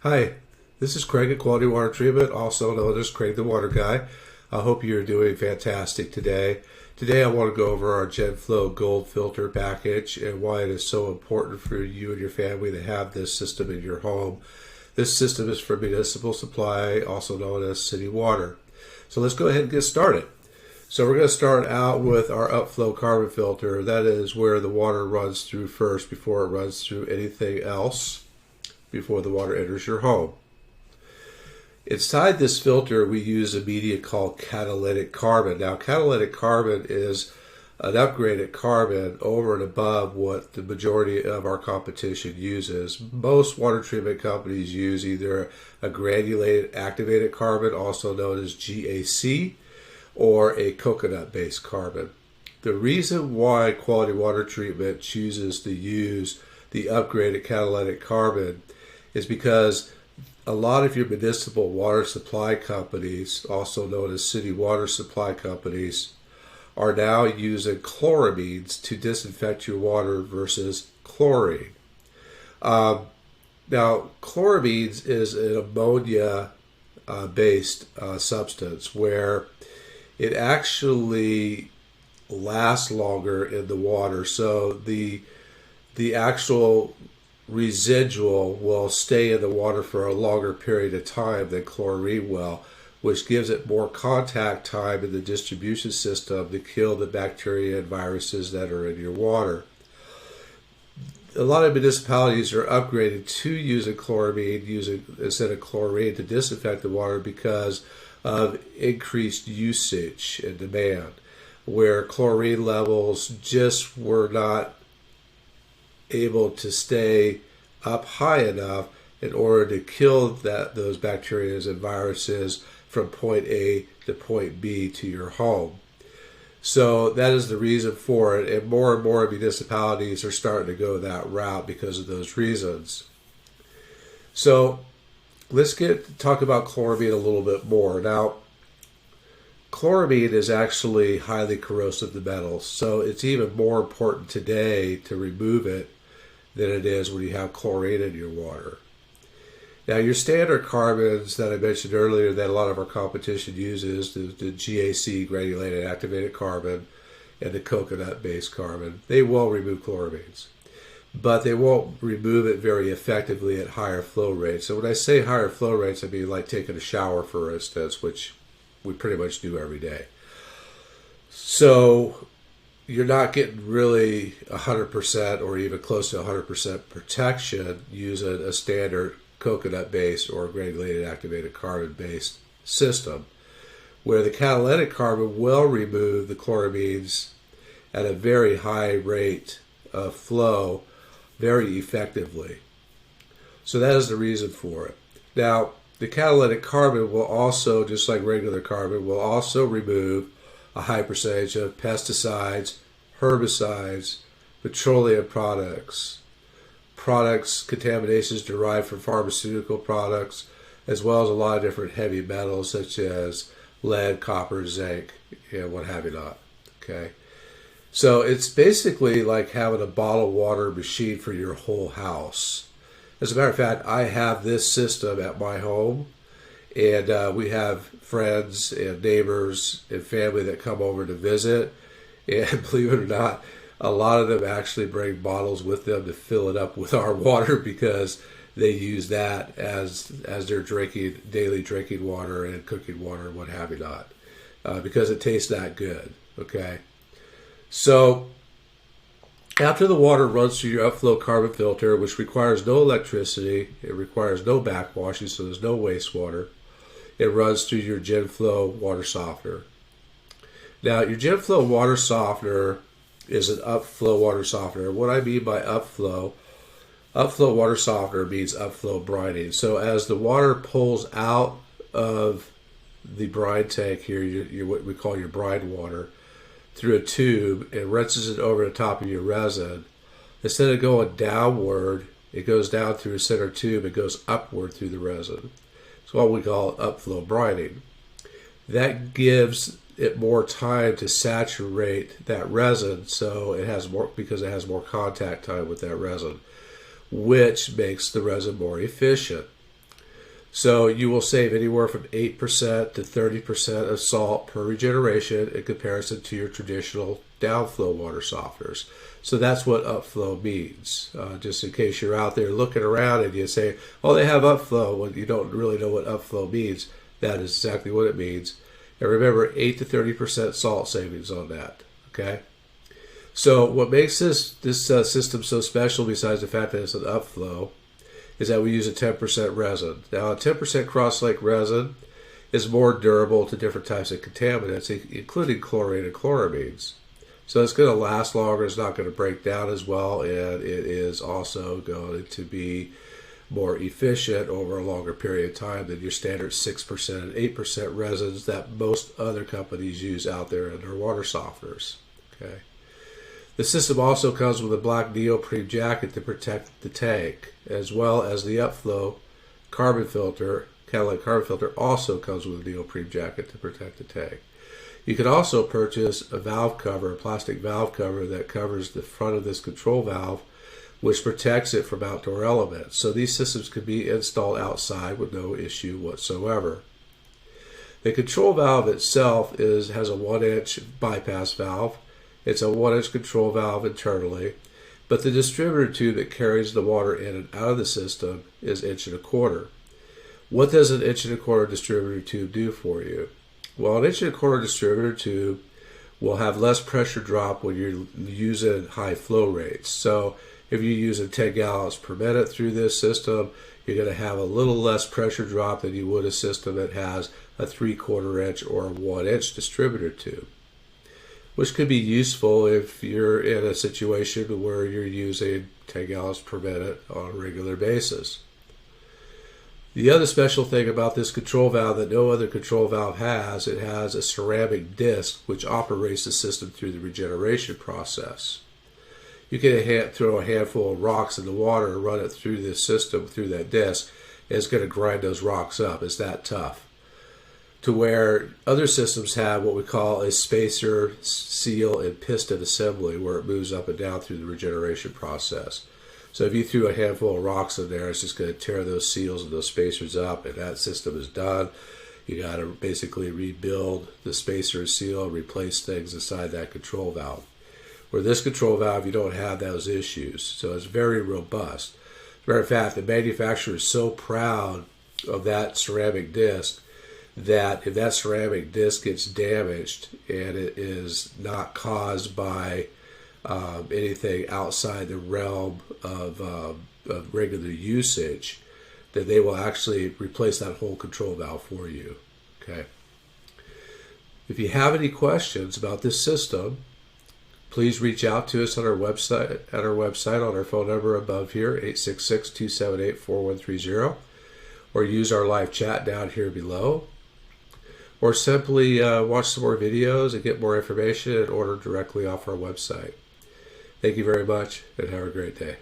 Hi, this is Craig at Quality Water Treatment, also known as Craig the Water Guy. I hope you're doing fantastic today. Today I want to go over our Genflow Gold Filter package and why it is so important for you and your family to have this system in your home. This system is for municipal supply, also known as city water. So let's go ahead and get started. So we're going to start out with our upflow carbon filter. That is where the water runs through first before it runs through anything else, before the water enters your home. Inside this filter, we use a media called catalytic carbon. Now, catalytic carbon is an upgraded carbon over and above what the majority of our competition uses. Most water treatment companies use either a granulated activated carbon, also known as GAC, or a coconut-based carbon. The reason why Quality Water Treatment chooses to use the upgraded catalytic carbon is because a lot of your municipal water supply companies, also known as city water supply companies, are now using chloramines to disinfect your water versus chlorine. Now, chloramines is an ammonia-based substance where it actually lasts longer in the water. So the actual residual will stay in the water for a longer period of time than chlorine will, which gives it more contact time in the distribution system to kill the bacteria and viruses that are in your water. A lot of municipalities are upgraded to using chloramine instead of chlorine to disinfect the water because of increased usage and demand, where chlorine levels just were not able to stay up high enough in order to kill those bacteria and viruses from point A to point B to your home. So that is the reason for it, and more municipalities are starting to go that route because of those reasons. So let's talk about chloramine a little bit more. Now, chloramine is actually highly corrosive to metals, so it's even more important today to remove it than it is when you have chlorine in your water. Now, your standard carbons that I mentioned earlier that a lot of our competition uses, the GAC, granulated activated carbon, and the coconut-based carbon, they will remove chloramines, but they won't remove it very effectively at higher flow rates. So when I say higher flow rates, I mean like taking a shower, for instance, which we pretty much do every day. So you're not getting really 100% or even close to 100% protection using a standard coconut-based or granulated activated carbon-based system, where the catalytic carbon will remove the chloramines at a very high rate of flow very effectively. So that is the reason for it. Now, the catalytic carbon will also, just like regular carbon, will also remove a high percentage of pesticides, herbicides, petroleum contaminations derived from pharmaceutical products, as well as a lot of different heavy metals such as lead, copper, zinc, and what have you not. Okay, so it's basically like having a bottled water machine for your whole house. As a matter of fact, I have this system at my home, and we have friends and neighbors and family that come over to visit, and believe it or not, a lot of them actually bring bottles with them to fill it up with our water because they use that as their daily drinking water and cooking water and what have you not, because it tastes that good. Okay, so after the water runs through your upflow carbon filter, which requires no electricity, it requires no backwashing, so there's no wastewater, it runs through your Genflow water softener. Now, your Genflow water softener is an upflow water softener. What I mean by upflow water softener means upflow brining. So as the water pulls out of the brine tank here, what we call your brine water, through a tube and rinses it over the top of your resin, instead of going downward, it goes down through a center tube, it goes upward through the resin. It's what we call upflow brining. That gives it more time to saturate that resin, so it has more, because it has more contact time with that resin, which makes the resin more efficient. So you will save anywhere from 8% to 30% of salt per regeneration in comparison to your traditional downflow water softeners. So that's what upflow means. Just in case you're out there looking around and you say, oh, they have upflow, when you don't really know what upflow means, that is exactly what it means. And remember, 8 to 30% salt savings on that. Okay? So what makes this system so special, besides the fact that it's an upflow, is that we use a 10% resin. Now, a 10% cross-link resin is more durable to different types of contaminants, including chlorine and chloramines. So it's going to last longer, it's not going to break down as well, and it is also going to be more efficient over a longer period of time than your standard 6% and 8% resins that most other companies use out there in their water softeners. Okay. The system also comes with a black neoprene jacket to protect the tank, as well as the upflow carbon filter. Catalytic carbon filter also comes with a neoprene jacket to protect the tank. You can also purchase a valve cover, a plastic valve cover that covers the front of this control valve, which protects it from outdoor elements. So these systems can be installed outside with no issue whatsoever. The control valve itself has a 1-inch bypass valve. It's a 1-inch control valve internally, but the distributor tube that carries the water in and out of the system is 1.25 inches. What does an 1.25 inch distributor tube do for you? Well, an 1.25 inch distributor tube will have less pressure drop when you're using high flow rates. So if you're using 10 gallons per minute through this system, you're going to have a little less pressure drop than you would a system that has a 3/4 inch or a 1-inch distributor tube, which could be useful if you're in a situation where you're using 10 gallons per minute on a regular basis. The other special thing about this control valve that no other control valve has, it has a ceramic disc which operates the system through the regeneration process. You can throw a handful of rocks in the water and run it through this system, through that disc, and it's going to grind those rocks up. It's that tough. To where other systems have what we call a spacer, seal, and piston assembly, where it moves up and down through the regeneration process. So if you threw a handful of rocks in there, it's just going to tear those seals and those spacers up, and that system is done. You got to basically rebuild the spacer and seal, replace things inside that control valve. Where this control valve, you don't have those issues, so it's very robust. As a matter of fact, the manufacturer is so proud of that ceramic disc that if that ceramic disc gets damaged and it is not caused by anything outside the realm of regular usage, then they will actually replace that whole control valve for you. Okay. If you have any questions about this system, please reach out to us on our website, on our phone number above here, 866-278-4130, or use our live chat down here below, or simply watch some more videos and get more information and order directly off our website. Thank you very much, and have a great day.